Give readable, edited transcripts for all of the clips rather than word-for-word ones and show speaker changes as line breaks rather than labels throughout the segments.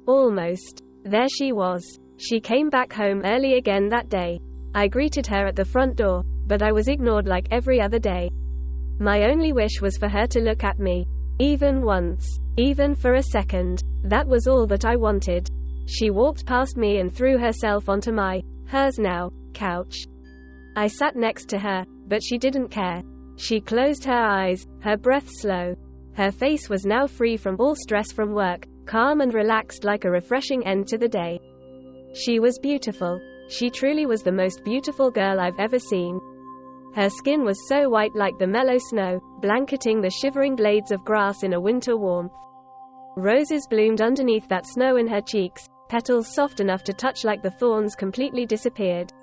Almost. There she was. She came back home early again that day. I greeted her at the front door, but I was ignored like every other day. My only wish was for her to look at me. Even once. Even for a second. That was all that I wanted. She walked past me and threw herself onto hers now, couch. I sat next to her, but she didn't care. She closed her eyes, her breath slow. Her face was now free from all stress from work, calm and relaxed like a refreshing end to the day. She was beautiful. She truly was the most beautiful girl I've ever seen. Her skin was so white like the mellow snow, blanketing the shivering blades of grass in a winter warmth. Roses bloomed underneath that snow in her cheeks, petals soft enough to touch like the thorns completely disappeared.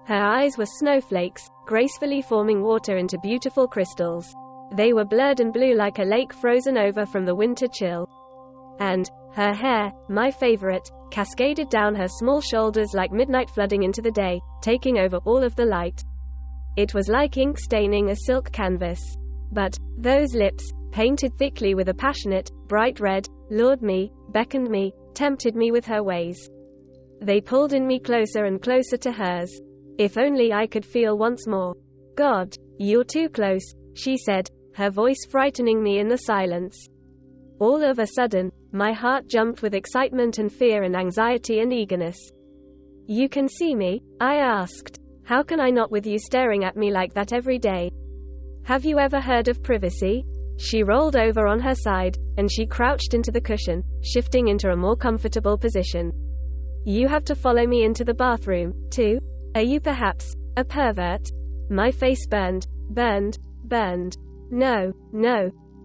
Her eyes were snowflakes, gracefully forming water into beautiful crystals. They were blurred and blue like a lake frozen over from the winter chill. And her hair, my favorite, cascaded down her small shoulders like midnight flooding into the day, taking over all of the light. It was like ink staining a silk canvas. But those lips, painted thickly with a passionate, bright red, lured me, beckoned me, tempted me with her ways. They pulled in me closer and closer to hers. If only I could feel once more. God, you're too close, she said, her voice frightening me in the silence. All of a sudden, my heart jumped with excitement and fear and anxiety and eagerness. You can see me? I asked. How can I not with you staring at me like that every day? Have you ever heard of privacy? She rolled over on her side, and she crouched into the cushion, shifting into a more comfortable position. You have to follow me into the bathroom, too? Are you perhaps a pervert? My face burned. No,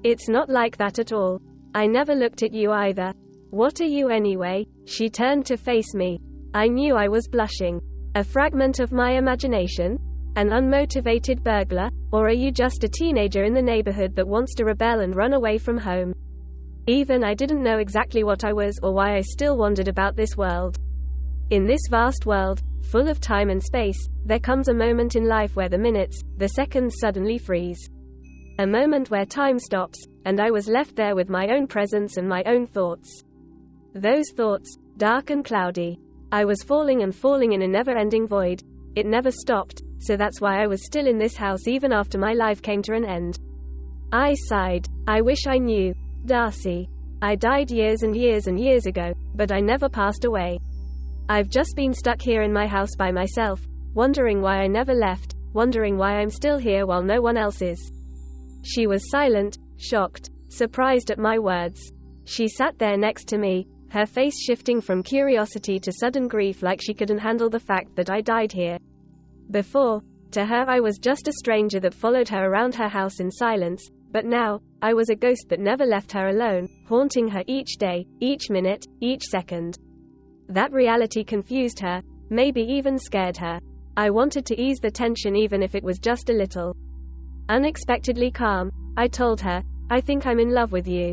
it's not like that at all. I never looked at you either. What are you anyway? She turned to face me. I knew I was blushing. A fragment of my imagination? An unmotivated burglar? Or are you just a teenager in the neighborhood that wants to rebel and run away from home? Even I didn't know exactly what I was or why I still wondered about this world. In this vast world, full of time and space, there comes a moment in life where the minutes, the seconds suddenly freeze. A moment where time stops, and I was left there with my own presence and my own thoughts. Those thoughts, dark and cloudy. I was falling and falling in a never-ending void. It never stopped, so that's why I was still in this house even after my life came to an end. I sighed. I wish I knew. Darcy. I died years and years and years ago, but I never passed away. I've just been stuck here in my house by myself, wondering why I never left, wondering why I'm still here while no one else is. She was silent, shocked, surprised at my words. She sat there next to me, her face shifting from curiosity to sudden grief like she couldn't handle the fact that I died here. Before, to her I was just a stranger that followed her around her house in silence, but now, I was a ghost that never left her alone, haunting her each day, each minute, each second. That reality confused her, maybe even scared her. I wanted to ease the tension even if it was just a little. Unexpectedly calm, I told her, I think I'm in love with you.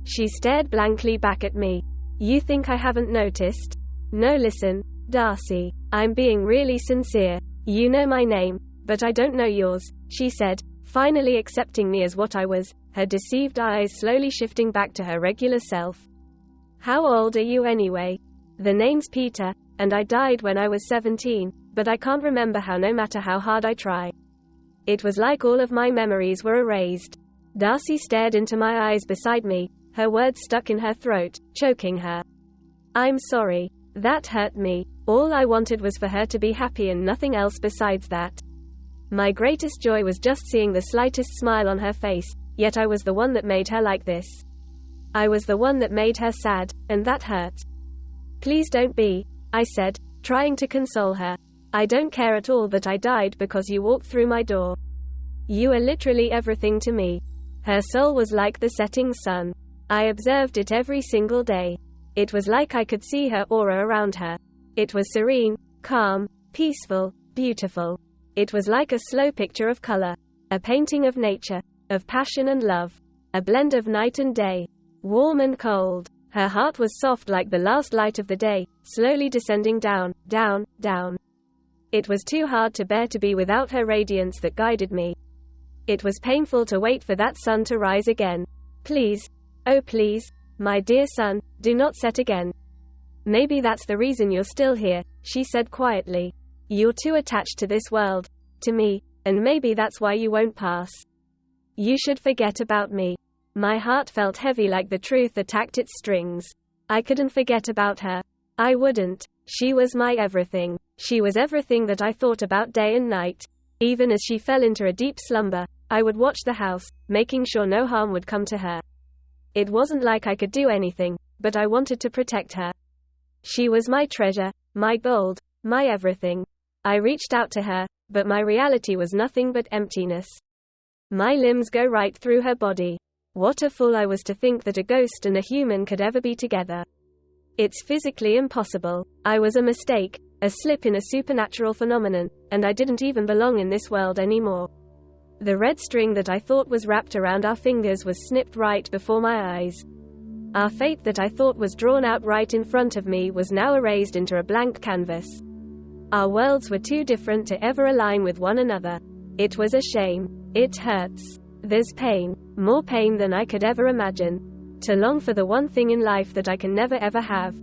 She stared blankly back at me. You think I haven't noticed? No, listen, Darcy. I'm being really sincere. You know my name, but I don't know yours, she said, finally accepting me as what I was, her deceived eyes slowly shifting back to her regular self. How old are you anyway? The name's Peter, and I died when I was 17, but I can't remember how no matter how hard I try. It was like all of my memories were erased. Darcy stared into my eyes beside me, her words stuck in her throat, choking her. I'm sorry. That hurt me. All I wanted was for her to be happy and nothing else besides that. My greatest joy was just seeing the slightest smile on her face, yet I was the one that made her like this. I was the one that made her sad, and that hurt. Please don't be, I said, trying to console her. I don't care at all that I died because you walked through my door. You are literally everything to me. Her soul was like the setting sun. I observed it every single day. It was like I could see her aura around her. It was serene, calm, peaceful, beautiful. It was like a slow picture of color, a painting of nature, of passion and love, a blend of night and day, warm and cold. Her heart was soft like the last light of the day, slowly descending down, down, down. It was too hard to bear to be without her radiance that guided me. It was painful to wait for that sun to rise again. Please, oh please, My dear son, do not set again. Maybe that's the reason you're still here, she said quietly. You're too attached to this world, to me, and maybe that's why you won't pass. You should forget about me. My heart felt heavy like the truth attacked its strings. I couldn't forget about her. I wouldn't. She was my everything. She was everything that I thought about day and night. Even as she fell into a deep slumber, I would watch the house, making sure no harm would come to her. It wasn't like I could do anything, but I wanted to protect her. She was my treasure, my gold, my everything. I reached out to her, but my reality was nothing but emptiness. My limbs go right through her body. What a fool I was to think that a ghost and a human could ever be together. It's physically impossible. I was a mistake, a slip in a supernatural phenomenon, and I didn't even belong in this world anymore. The red string that I thought was wrapped around our fingers was snipped right before my eyes. Our fate that I thought was drawn out right in front of me was now erased into a blank canvas. Our worlds were too different to ever align with one another. It was a shame. It hurts. There's pain, more pain than I could ever imagine. To long for the one thing in life that I can never ever have.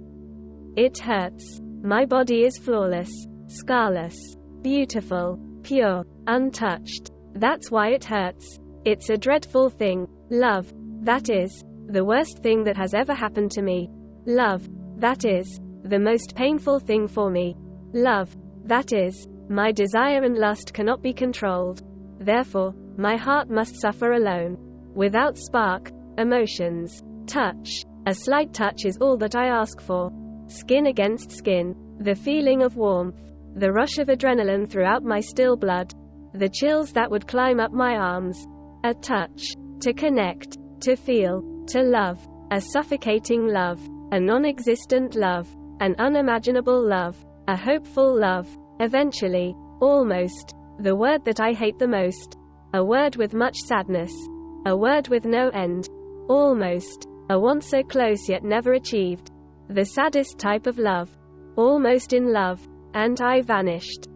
It hurts. My body is flawless, scarless, beautiful, pure, untouched. That's why it hurts. It's a dreadful thing. Love. That is the worst thing that has ever happened to me. Love. That is the most painful thing for me. Love. That is my desire and lust cannot be controlled. Therefore, my heart must suffer alone. Without spark, emotions. Touch. A slight touch is all that I ask for. Skin against skin. The feeling of warmth. The rush of adrenaline throughout my still blood. The chills that would climb up my arms. A touch. To connect. To feel. To love. A suffocating love. A non-existent love. An unimaginable love. A hopeful love. Eventually. Almost. The word that I hate the most. A word with much sadness. A word with no end. Almost. A want so close yet never achieved. The saddest type of love. Almost in love. And I vanished.